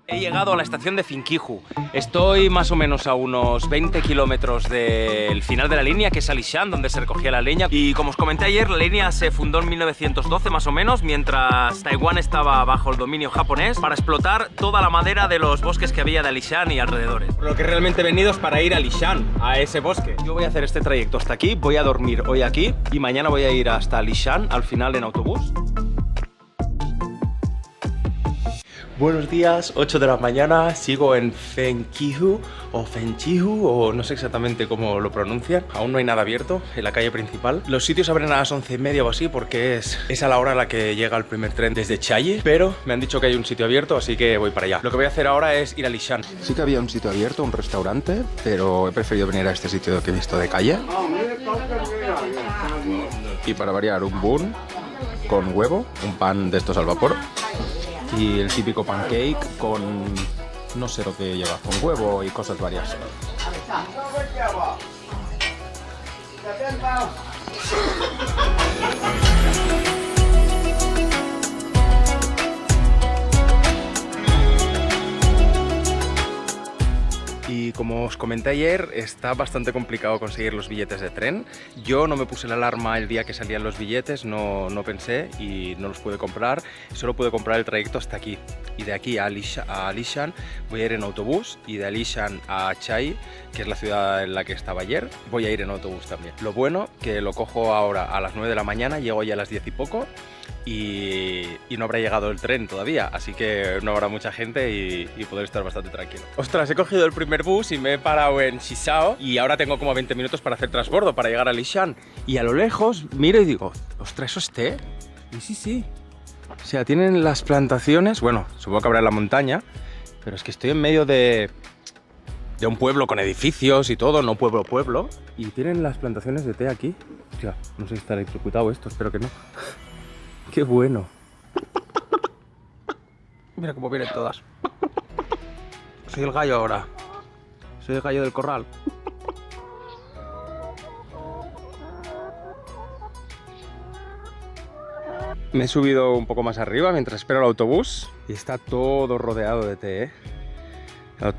He llegado a la estación de Finkihu. Estoy más o menos a unos 20 kilómetros del final de la línea, que es Alishan, donde se recogía la leña. Y como os comenté ayer, la línea se fundó en 1912 más o menos, mientras Taiwán estaba bajo el dominio japonés, para explotar toda la madera de los bosques que había de Alishan y alrededores. Por lo que realmente he venido es para ir a Alishan, a ese bosque. Yo voy a hacer este trayecto hasta aquí, voy a dormir hoy aquí y mañana voy a ir hasta Alishan, al final en autobús. Buenos días, 8 de la mañana, sigo en Finkihu o no sé exactamente cómo lo pronuncian. Aún no hay nada abierto en la calle principal. Los sitios abren a las 11:30 o así porque es a la hora a la que llega el primer tren desde Chiayi, pero me han dicho que hay un sitio abierto, así que voy para allá. Lo que voy a hacer ahora es ir a Alishan. Sí que había un sitio abierto, un restaurante, pero he preferido venir a este sitio que he visto de calle. Y para variar, un bun con huevo, un pan de estos al vapor. Y el típico pancake con no sé lo que lleva, con huevo y cosas varias. Y como os comenté ayer, está bastante complicado conseguir los billetes de tren. Yo no me puse la alarma el día que salían los billetes, no pensé y no los pude comprar. Solo pude comprar el trayecto hasta aquí. Y de aquí a Alishan voy a ir en autobús, y de Alishan a Chiayi, que es la ciudad en la que estaba ayer, voy a ir en autobús también. Lo bueno que lo cojo ahora a las 9 de la mañana, llego ya a las 10 y poco. Y no habrá llegado el tren todavía, así que no habrá mucha gente y podré estar bastante tranquilo. Ostras, he cogido el primer bus y me he parado en Shishao y ahora tengo como 20 minutos para hacer transbordo, para llegar a Alishan. Y a lo lejos miro y digo, ostras, ¿eso es té? Y sí. O sea, tienen las plantaciones, bueno, supongo que habrá en la montaña, pero es que estoy en medio de un pueblo con edificios y todo, no pueblo, y tienen las plantaciones de té aquí. Hostia, no sé si está electrocutado esto, espero que no. ¡Qué bueno! Mira cómo vienen todas. Soy el gallo ahora. Soy el gallo del corral. Me he subido un poco más arriba mientras espero el autobús y está todo rodeado de té, ¿eh?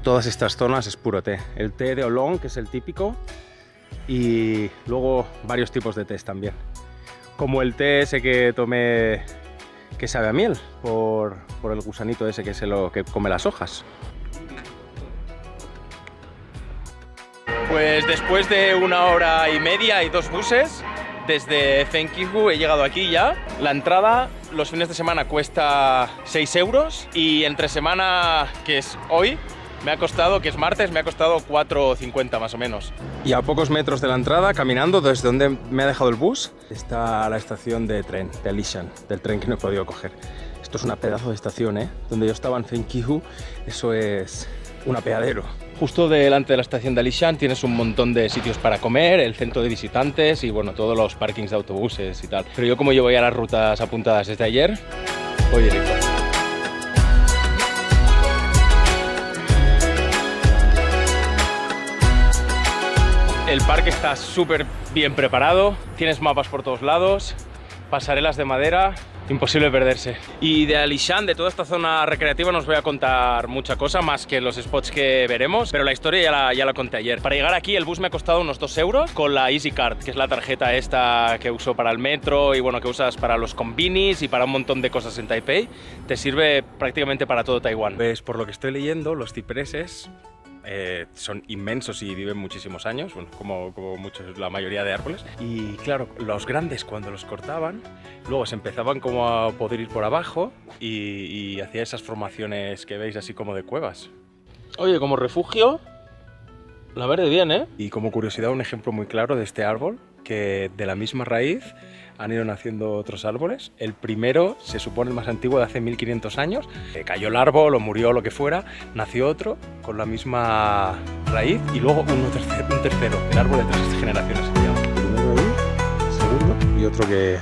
Todas estas zonas es puro té. El té de oolong, que es el típico, y luego varios tipos de tés también. Como el té ese que tomé, que sabe a miel, por el gusanito ese que come las hojas. Pues después de 1 hora y media y 2 buses, desde Finkihu he llegado aquí ya. La entrada los fines de semana cuesta 6 euros y entre semana, que es hoy, me ha costado, que es martes, me ha costado 4,50 más o menos. Y a pocos metros de la entrada, caminando desde donde me ha dejado el bus, está la estación de tren, de Alishan, del tren que no he podido coger. Esto es una pedazo de estación, ¿eh? Donde yo estaba en Finkihu, eso es un apeadero. Justo delante de la estación de Alishan tienes un montón de sitios para comer, el centro de visitantes y bueno, todos los parkings de autobuses y tal. Pero yo, como llevo ya las rutas apuntadas desde ayer, voy directo. El parque está súper bien preparado, tienes mapas por todos lados, pasarelas de madera, imposible perderse. Y de Alishan, de toda esta zona recreativa, no os voy a contar mucha cosa más que los spots que veremos, pero la historia ya la conté ayer. Para llegar aquí el bus me ha costado unos 2 euros con la EasyCard, que es la tarjeta esta que uso para el metro y bueno, que usas para los convinis y para un montón de cosas en Taipei. Te sirve prácticamente para todo Taiwán. Pues por lo que estoy leyendo, los cipreses son inmensos y viven muchísimos años, bueno, como muchos, la mayoría de árboles. Y claro, los grandes, cuando los cortaban, luego se empezaban como a poder ir por abajo y hacía esas formaciones que veis así como de cuevas. Oye, como refugio, la verde bien, ¿eh? Y como curiosidad, un ejemplo muy claro de este árbol, que de la misma raíz han ido naciendo otros árboles. El primero se supone el más antiguo, de hace 1500 años. Cayó el árbol o murió, lo que fuera, nació otro con la misma raíz y luego un tercero, el árbol de 3 generaciones. Primero ahí, segundo y otro que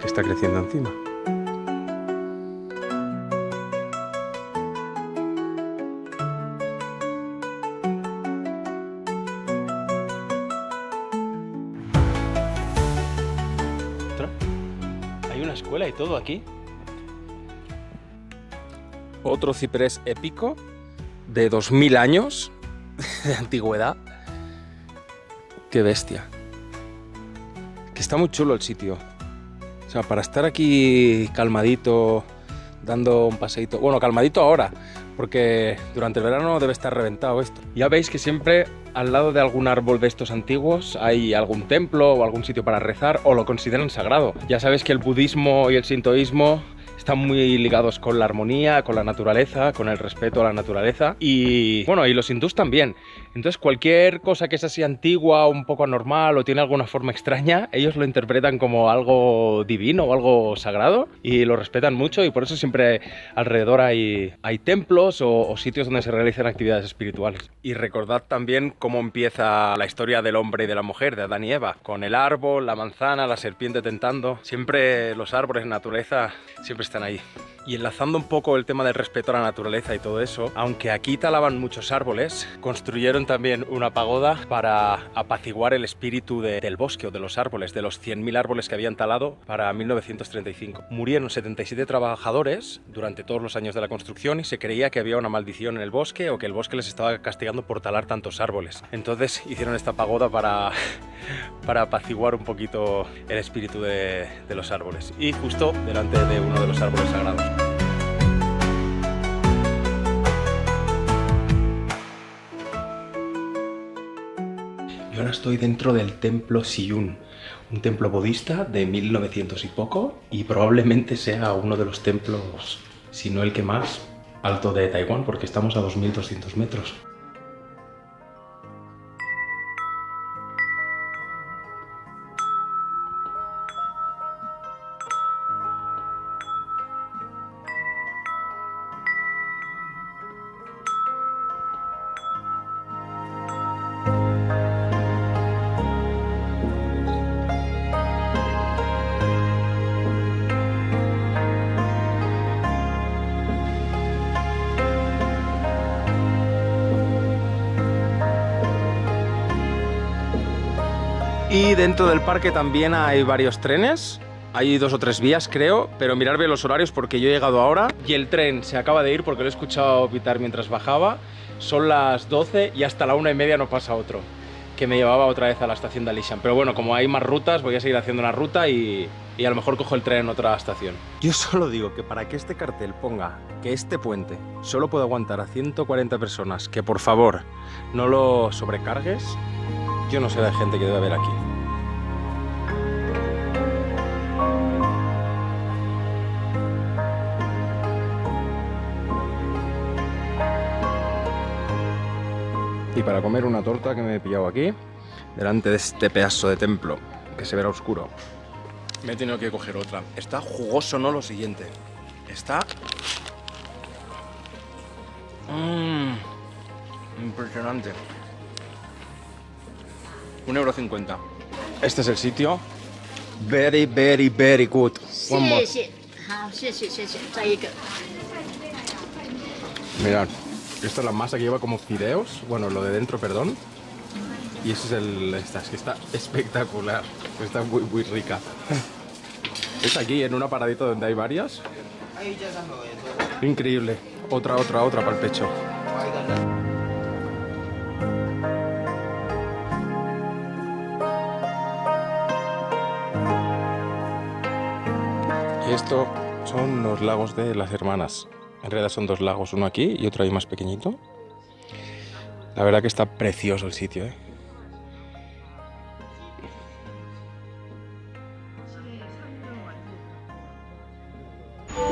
está creciendo encima. Hay una escuela y todo aquí. Otro ciprés épico de 2000 años de antigüedad. Qué bestia. Que está muy chulo el sitio. O sea, para estar aquí calmadito, dando un paseíto. Bueno, calmadito ahora, porque durante el verano debe estar reventado esto. Ya veis que siempre al lado de algún árbol de estos antiguos hay algún templo o algún sitio para rezar, o lo consideran sagrado. Ya sabéis que el budismo y el sintoísmo están muy ligados con la armonía, con la naturaleza, con el respeto a la naturaleza. Y bueno, y los hindús también. Entonces cualquier cosa que es así antigua, un poco anormal o tiene alguna forma extraña, ellos lo interpretan como algo divino o algo sagrado y lo respetan mucho, y por eso siempre alrededor hay templos o sitios donde se realizan actividades espirituales. Y recordad también cómo empieza la historia del hombre y de la mujer, de Adán y Eva, con el árbol, la manzana, la serpiente tentando. Siempre los árboles en naturaleza siempre están ahí. Y enlazando un poco el tema del respeto a la naturaleza y todo eso, aunque aquí talaban muchos árboles, construyeron también una pagoda para apaciguar el espíritu del bosque o de los árboles, de los 100.000 árboles que habían talado para 1935. Murieron 77 trabajadores durante todos los años de la construcción y se creía que había una maldición en el bosque o que el bosque les estaba castigando por talar tantos árboles. Entonces hicieron esta pagoda para apaciguar un poquito el espíritu de los árboles. Y justo delante de uno de los árboles sagrados. Y ahora estoy dentro del templo Siyun, un templo budista de 1900 y poco, y probablemente sea uno de los templos, si no el que más alto de Taiwán, porque estamos a 2200 metros. Y dentro del parque también hay varios trenes. Hay 2 o 3 vías, creo, pero mirar bien los horarios porque yo he llegado ahora y el tren se acaba de ir porque lo he escuchado pitar mientras bajaba. Son las 12 y hasta la 1:30 no pasa otro, que me llevaba otra vez a la estación de Alishan. Pero bueno, como hay más rutas, voy a seguir haciendo una ruta y a lo mejor cojo el tren en otra estación. Yo solo digo que para que este cartel ponga que este puente solo puede aguantar a 140 personas, que por favor no lo sobrecargues, yo no sé la gente que debe haber aquí. Y para comer una torta que me he pillado aquí, delante de este pedazo de templo, que se verá oscuro, me he tenido que coger otra. Está jugoso, no lo siguiente. Está... impresionante. 1,50 €. Este es el sitio. Very, very, very good. One more. Mirad, esta es la masa que lleva como fideos. Bueno, lo de dentro, perdón. Y ese es esta, es que está espectacular. Está muy, muy rica. Es aquí, en una paradita donde hay varias. Increíble. Otra para el pecho. Y esto son los lagos de las hermanas. En realidad son 2 lagos, uno aquí y otro ahí más pequeñito. La verdad que está precioso el sitio, ¿eh?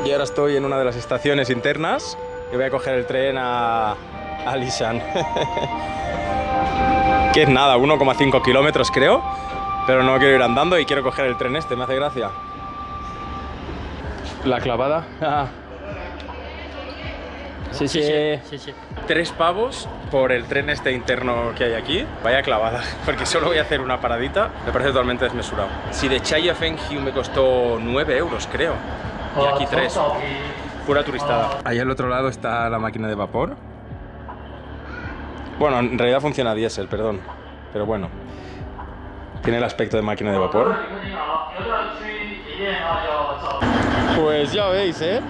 Y ahora estoy en una de las estaciones internas y voy a coger el tren a Alishan. Que es nada, 1,5 kilómetros creo, pero no quiero ir andando y quiero coger el tren este, me hace gracia. La clavada. Sí, sí. 3 pavos por el tren este interno que hay aquí. Vaya clavada, porque solo voy a hacer una paradita. Me parece totalmente desmesurado. Si de Chai a Fenghu me costó 9 €, creo. Y aquí 3. Pura turistada. Ahí al otro lado está la máquina de vapor. Bueno, en realidad funciona a diésel, perdón. Pero bueno, tiene el aspecto de máquina de vapor. Pues ya veis, ¿eh?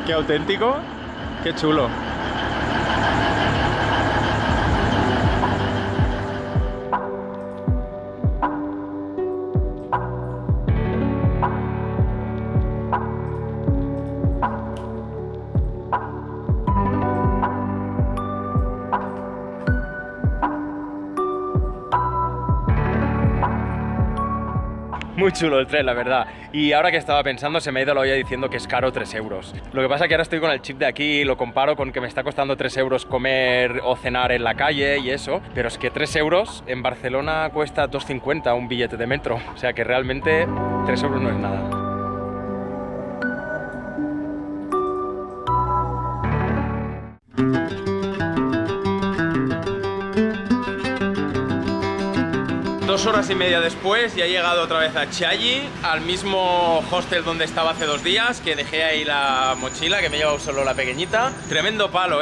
Qué auténtico. Qué chulo. Muy chulo el tren, la verdad. Y ahora que estaba pensando, se me ha ido la olla diciendo que es caro 3 euros. Lo que pasa es que ahora estoy con el chip de aquí, lo comparo con que me está costando 3 euros comer o cenar en la calle y eso. Pero es que 3 euros en Barcelona cuesta 2,50 un billete de metro. O sea que realmente 3 euros no es nada. Dos horas y media después ya he llegado otra vez a Chiayi, al mismo hostel donde estaba hace 2 días, que dejé ahí la mochila, que me he llevado solo la pequeñita. Tremendo palo,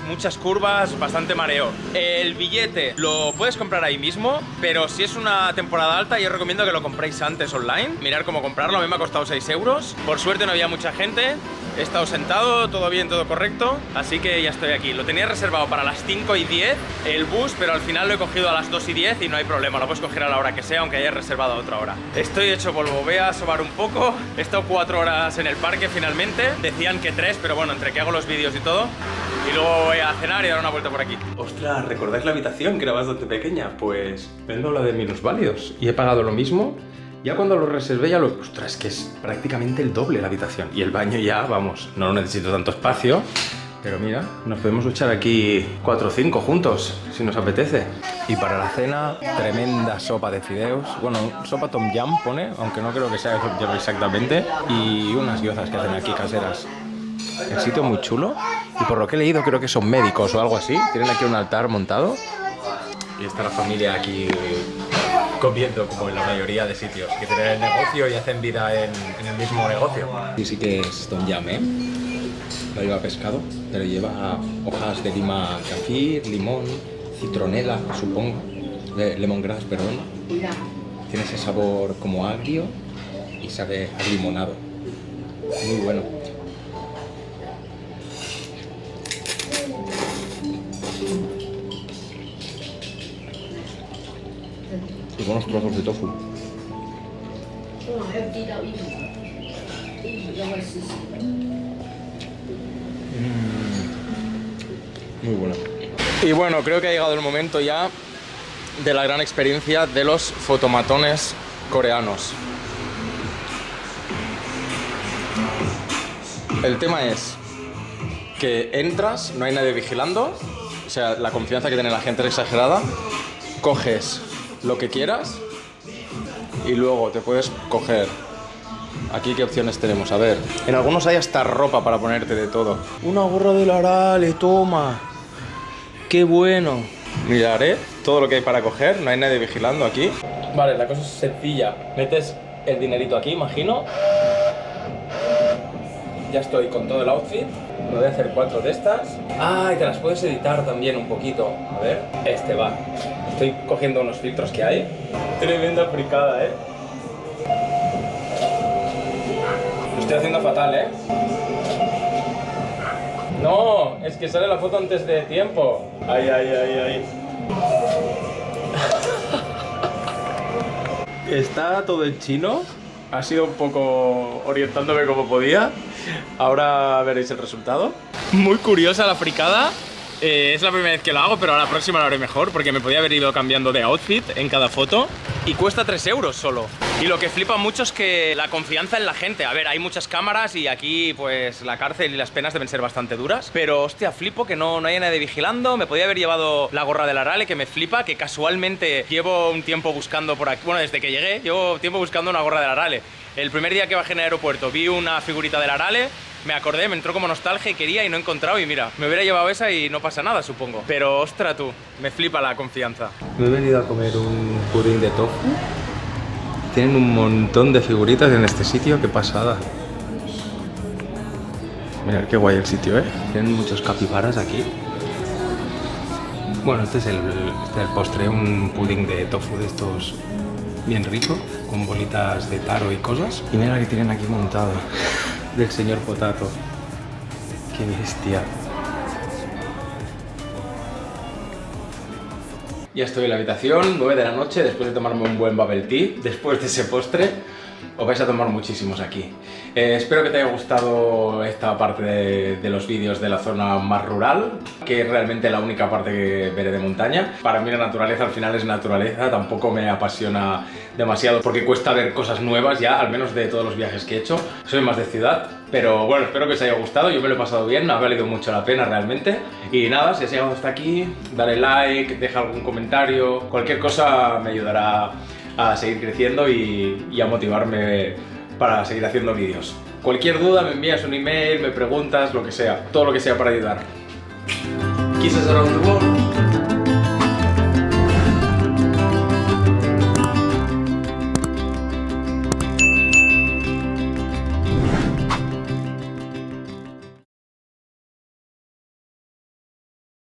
muchas curvas, bastante mareo. El billete lo puedes comprar ahí mismo, pero si es una temporada alta yo recomiendo que lo compréis antes online. Mirar cómo comprarlo, a mí me ha costado 6 euros. Por suerte no había mucha gente. He estado sentado, todo bien, todo correcto, así que ya estoy aquí. Lo tenía reservado para las 5:10 el bus, pero al final lo he cogido a las 2:10 y no hay problema, lo puedes coger a la hora que sea, aunque hayas reservado a otra hora. Estoy hecho polvo, voy a sobar un poco. He estado 4 horas en el parque finalmente, decían que 3, pero bueno, entre que hago los vídeos y todo. Y luego voy a cenar y dar una vuelta por aquí. Ostras, ¿recordáis la habitación que era bastante pequeña? Pues vendo la de minusválidos y he pagado lo mismo. Ya cuando lo reservé ya lo... Ostras, es que es prácticamente el doble la habitación. Y el baño ya, vamos, no necesito tanto espacio. Pero mira, nos podemos duchar aquí 4 o 5 juntos, si nos apetece. Y para la cena, tremenda sopa de fideos. Bueno, sopa tom yum pone, aunque no creo que sea eso exactamente. Y unas gyozas que hacen aquí caseras. El sitio muy chulo. Y por lo que he leído creo que son médicos o algo así. Tienen aquí un altar montado. Y está la familia aquí comiendo, como en la mayoría de sitios, que tienen el negocio y hacen vida en el mismo negocio. Y sí que es tom yum, no lleva pescado, pero lleva hojas de lima cafir, limón, citronela, supongo, lemongrass, perdón. Tiene ese sabor como agrio y sabe a limonado. Muy bueno. Y buenos trozos de tofu. Muy bueno. Y bueno, creo que ha llegado el momento ya de la gran experiencia de los fotomatones coreanos. El tema es que entras, no hay nadie vigilando, o sea, la confianza que tiene la gente es exagerada. Coges lo que quieras y luego te puedes coger. Aquí qué opciones tenemos, a ver. En algunos hay hasta ropa para ponerte de todo. Una gorra de la Arale, toma. Qué bueno. Miraré todo lo que hay para coger, no hay nadie vigilando aquí. Vale, la cosa es sencilla. Metes el dinerito aquí, imagino. Ya estoy con todo el outfit. Me voy a hacer 4 de estas. Ah, y te las puedes editar también un poquito. A ver, este va. Estoy cogiendo unos filtros que hay. Tremenda fricada, Lo estoy haciendo fatal, No, es que sale la foto antes de tiempo. Ay, ay, ay, ay. Está todo en chino. Ha sido un poco orientándome como podía. Ahora veréis el resultado. Muy curiosa la fricada. Es la primera vez que lo hago, pero a la próxima lo haré mejor, porque me podía haber ido cambiando de outfit en cada foto. Y cuesta 3 euros solo. Y lo que flipa mucho es que la confianza en la gente. A ver, hay muchas cámaras y aquí pues la cárcel y las penas deben ser bastante duras. Pero hostia, flipo que no hay nadie vigilando. Me podía haber llevado la gorra del Arale, que me flipa, que casualmente llevo un tiempo buscando por aquí. Bueno, desde que llegué, llevo tiempo buscando una gorra del Arale. El primer día que bajé en el aeropuerto vi una figurita del Arale. Me acordé, me entró como nostalgia y quería y no he encontrado y mira, me hubiera llevado esa y no pasa nada, supongo. Pero, ostra tú, me flipa la confianza. Me he venido a comer un pudín de tofu. Tienen un montón de figuritas en este sitio, qué pasada. Mirad qué guay el sitio, Tienen muchos capibaras aquí. Bueno, este es el postre, un pudín de tofu de estos bien rico, con bolitas de taro y cosas. Y mira que tienen aquí montado. Del señor Potato. Qué bestia. Ya estoy en la habitación, 9 de la noche, después de tomarme un buen bubble tea, después de ese postre. Os vais a tomar muchísimos aquí. Espero que te haya gustado esta parte de los vídeos de la zona más rural, que es realmente la única parte que veré de montaña. Para mí la naturaleza al final es naturaleza, tampoco me apasiona demasiado porque cuesta ver cosas nuevas ya, al menos de todos los viajes que he hecho. Soy más de ciudad, pero bueno, espero que os haya gustado, yo me lo he pasado bien, ha valido mucho la pena realmente. Y nada, si has llegado hasta aquí, dale like, deja algún comentario, cualquier cosa me ayudará a seguir creciendo y a motivarme para seguir haciendo vídeos. Cualquier duda me envías un email, me preguntas, lo que sea, todo lo que sea para ayudar. Kisses around the world.